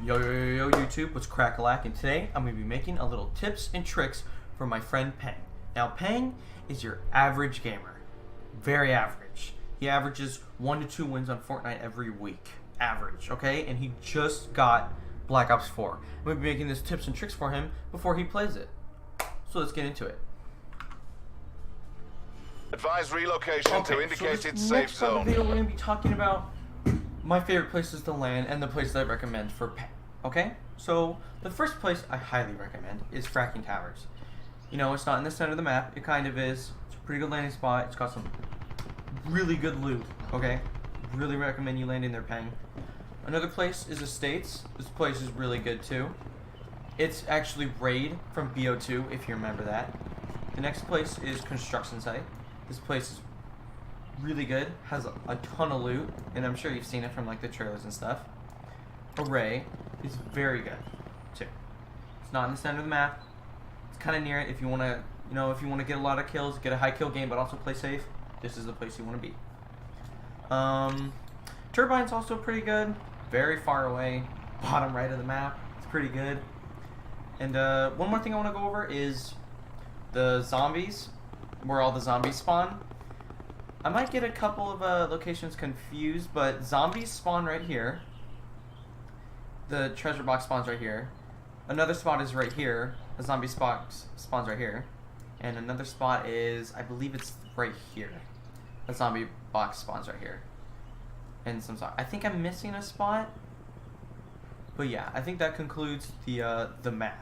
Yo YouTube, what's crack-a-lack, and today I'm going to be making a little tips and tricks for my friend Peng. Now Peng is your average gamer. Very average. He averages 1 to 2 wins on Fortnite every week. Average, okay? And he just got Black Ops 4. I'm going to be making these tips and tricks for him before he plays it. So let's get into it. Advise relocation to indicated safe zone. Video, we're going to be talking about my favorite places to land and the places I recommend for Peng. Okay? So the first place I highly recommend is Fracking Towers. You know, it's not in the center of the map. It kind of is. It's a pretty good landing spot. It's got some really good loot. Okay? Really recommend you landing there, Peng. Another place is Estates. This place is really good too. It's actually Raid from BO2, if you remember that. The next place is Construction Site. This place is really good, has a ton of loot, and I'm sure you've seen it from like the trailers and stuff. Array is very good too. It's not in the center of the map. It's kind of near it. If you want to, if you want to get a lot of kills, get a high kill game, but also play safe, this is the place you want to be. Turbine's also pretty good. Very far away, bottom right of the map. It's pretty good. And one more thing I want to go over is the zombies, where all the zombies spawn. I might get a couple of locations confused, but zombies spawn right here. The treasure box spawns right here. Another spot is right here. A zombie spot spawns right here. And another spot is, I believe it's right here. A zombie box spawns right here. And I think I'm missing a spot. But yeah, I think that concludes the map.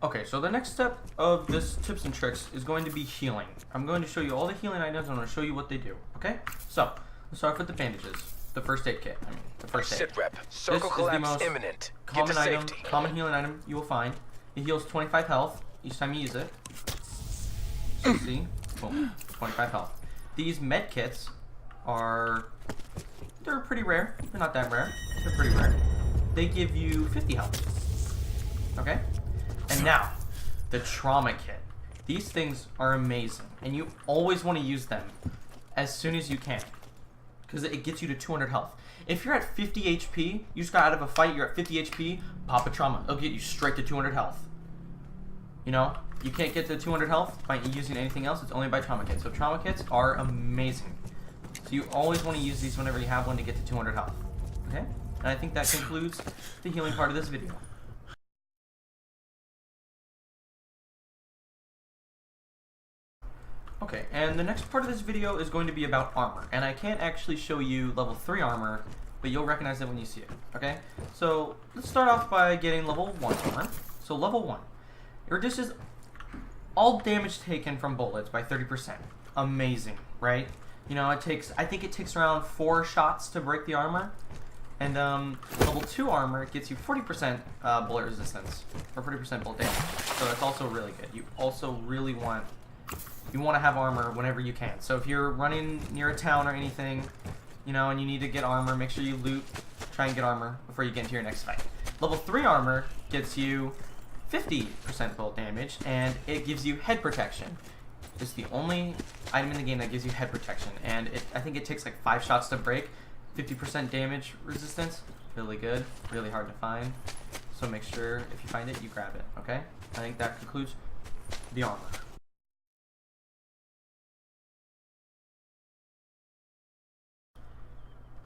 Okay, so the next step of this tips and tricks is going to be healing. I'm going to show you all the healing items. I'm going to show you what they do. Okay, so let's start with the bandages, the first aid kit. The first aid. Sit rep. Circle collapse imminent. Get to safety. Common healing item you will find. It heals 25 health each time you use it. So see, boom, 25 health. These med kits they're pretty rare. They're not that rare. They're pretty rare. They give you 50 health. Okay. And now, the trauma kit. These things are amazing, and you always want to use them as soon as you can, because it gets you to 200 health. If you're at 50 HP, you just got out of a fight, you're at 50 HP, pop a trauma. It'll get you straight to 200 health. You know, you can't get to 200 health by using anything else. It's only by trauma kits. So trauma kits are amazing. So you always want to use these whenever you have one to get to 200 health. Okay? And I think that concludes the healing part of this video. Okay, and the next part of this video is going to be about armor. And I can't actually show you level 3 armor, but you'll recognize it when you see it, okay? So, let's start off by getting level 1 armor. So, level 1. It reduces all damage taken from bullets by 30%. Amazing, right? You know, I think it takes around 4 shots to break the armor. And, level 2 armor gets you 40% bullet resistance, or 40% bullet damage. So, that's also really good. You also really want to have armor whenever you can. So if you're running near a town or anything, and you need to get armor, make sure you loot, try and get armor before you get into your next fight. Level 3 armor gets you 50% bullet damage, and it gives you head protection. It's the only item in the game that gives you head protection, and I think it takes like 5 shots to break. 50% damage resistance, really good, really hard to find. So make sure if you find it, you grab it, okay? I think that concludes the armor.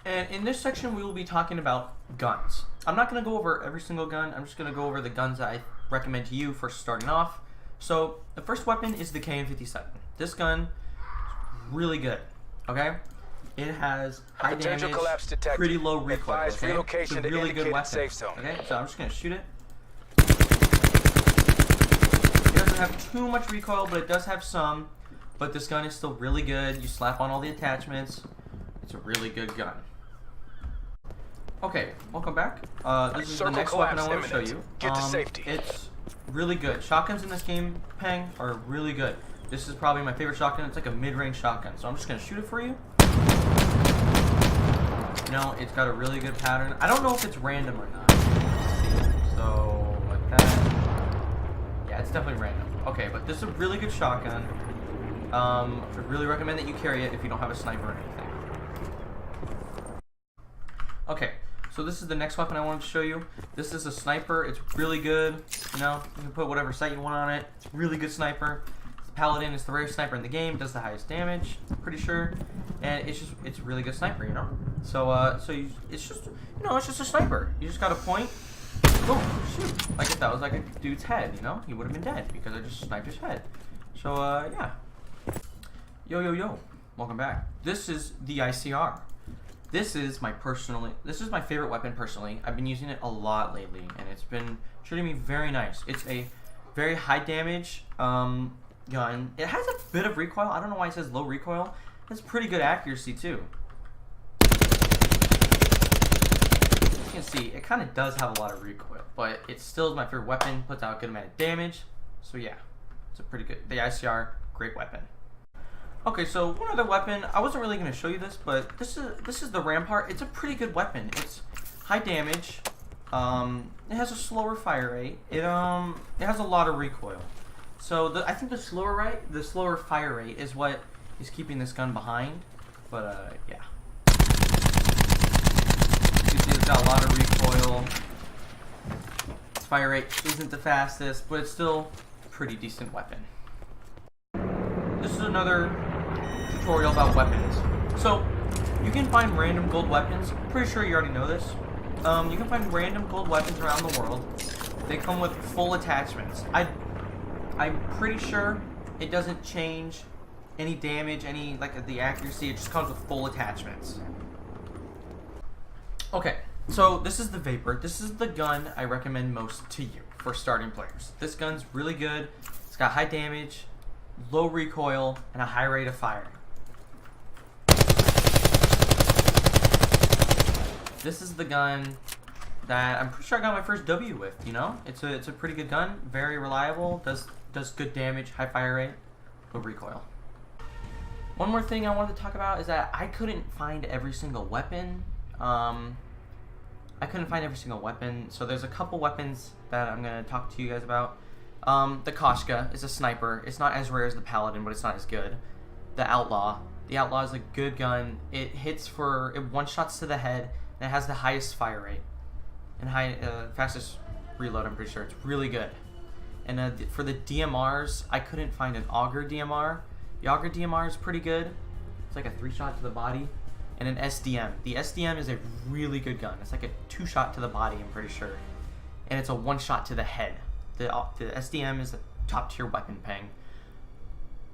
And in this section, we will be talking about guns. I'm not going to go over every single gun. I'm just going to go over the guns that I recommend to you for starting off. So, the first weapon is the KN-57. This gun is really good, okay? It has high damage, pretty low recoil, okay? It's a really good weapon, okay? So I'm just going to shoot it. It doesn't have too much recoil, but it does have some. But this gun is still really good. You slap on all the attachments. It's a really good gun. Okay, welcome back. This is the next weapon I want to show you. Get to safety. It's really good. Shotguns in this game, Peng, are really good. This is probably my favorite shotgun. It's like a mid-range shotgun. So I'm just going to shoot it for you. It's got a really good pattern. I don't know if it's random or not. So, like that. Yeah, it's definitely random. Okay, but this is a really good shotgun. I really recommend that you carry it if you don't have a sniper or anything. Okay, so this is the next weapon I wanted to show you. This is a sniper. It's really good. You know, you can put whatever sight you want on it. It's a really good sniper. The Paladin is the rarest sniper in the game. Does the highest damage, I'm pretty sure. And it's a really good sniper, you know. So it's just a sniper. You just gotta point. Oh shoot! Like if that was like a dude's head, you know, he would have been dead because I just sniped his head. So yeah. Yo, welcome back. This is the ICR. This is my favorite weapon personally. I've been using it a lot lately, and it's been treating me very nice. It's a very high damage gun. It has a bit of recoil. I don't know why it says low recoil. It has pretty good accuracy too. As you can see, it kind of does have a lot of recoil, but it still is my favorite weapon. Puts out a good amount of damage. So yeah, it's a pretty good. The ICR, great weapon. Okay, so one other weapon. I wasn't really going to show you this, but this is the Rampart. It's a pretty good weapon. It's high damage. It has a slower fire rate. It has a lot of recoil. So I think the slower fire rate is what is keeping this gun behind. But yeah. You see, it's got a lot of recoil. Its fire rate isn't the fastest, but it's still a pretty decent weapon. This is another tutorial about weapons. So, you can find random gold weapons. Pretty sure you already know this. You can find random gold weapons around the world. They come with full attachments. I'm pretty sure it doesn't change any damage, the accuracy. It just comes with full attachments. Okay, so this is the Vapor. This is the gun I recommend most to you for starting players. This gun's really good. It's got high damage, low recoil, and a high rate of fire. This is the gun that I'm pretty sure I got my first W with, you know? It's a pretty good gun, very reliable, does good damage, high fire rate, low recoil. One more thing I wanted to talk about is that I couldn't find every single weapon. So there's a couple weapons that I'm going to talk to you guys about. The Koshka is a sniper. It's not as rare as the Paladin, but it's not as good. The Outlaw. The Outlaw is a good gun. It one-shots to the head, and it has the highest fire rate. And fastest reload, I'm pretty sure. It's really good. And for the DMRs, I couldn't find an Auger DMR. The Auger DMR is pretty good. It's like a 3-shot to the body. And an SDM. The SDM is a really good gun. It's like a 2-shot to the body, I'm pretty sure. And it's a 1-shot to the head. The SDM is a top-tier weapon, Peng.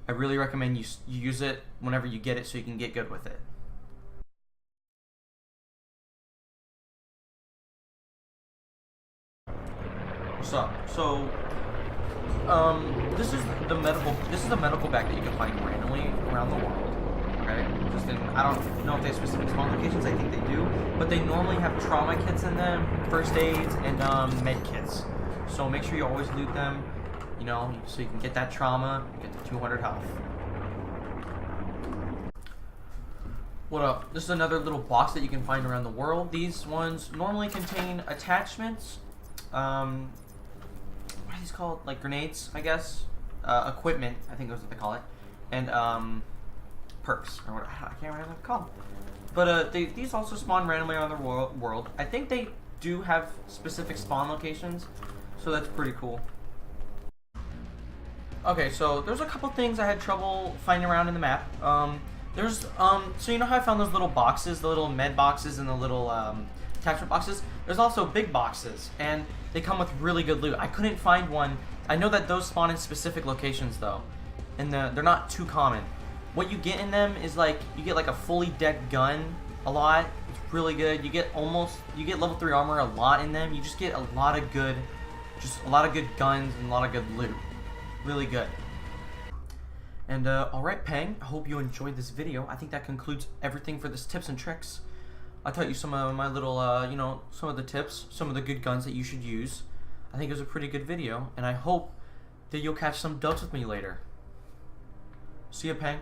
I really recommend you use it whenever you get it so you can get good with it. So this is the medical bag that you can find randomly around the world. Okay, I don't know if they have specific spawn locations. I think they do, but they normally have trauma kits in them, first aids, and med kits. So make sure you always loot them, you know, so you can get that trauma, get the 200 health. What up? This is another little box that you can find around the world. These ones normally contain attachments. What are these called? Like grenades, I guess. Equipment, I think that's what they call it. And perks, or what, I can't remember what they're called. But these also spawn randomly around the world. I think they do have specific spawn locations, so that's pretty cool. Okay, so there's a couple things I had trouble finding around in the map. So you know how I found those little boxes, the little med boxes and the little attachment boxes? There's also big boxes, and they come with really good loot. I couldn't find one. I know that those spawn in specific locations though, and they're not too common. What you get in them is you get like a fully decked gun a lot. It's really good. You get level 3 armor a lot in them. You just get a lot of good guns and a lot of good loot. Really good. And alright, Peng, I hope you enjoyed this video. I think that concludes everything for this tips and tricks. I taught you some of my little, some of the tips, some of the good guns that you should use. I think it was a pretty good video, and I hope that you'll catch some dubs with me later. See ya, Peng.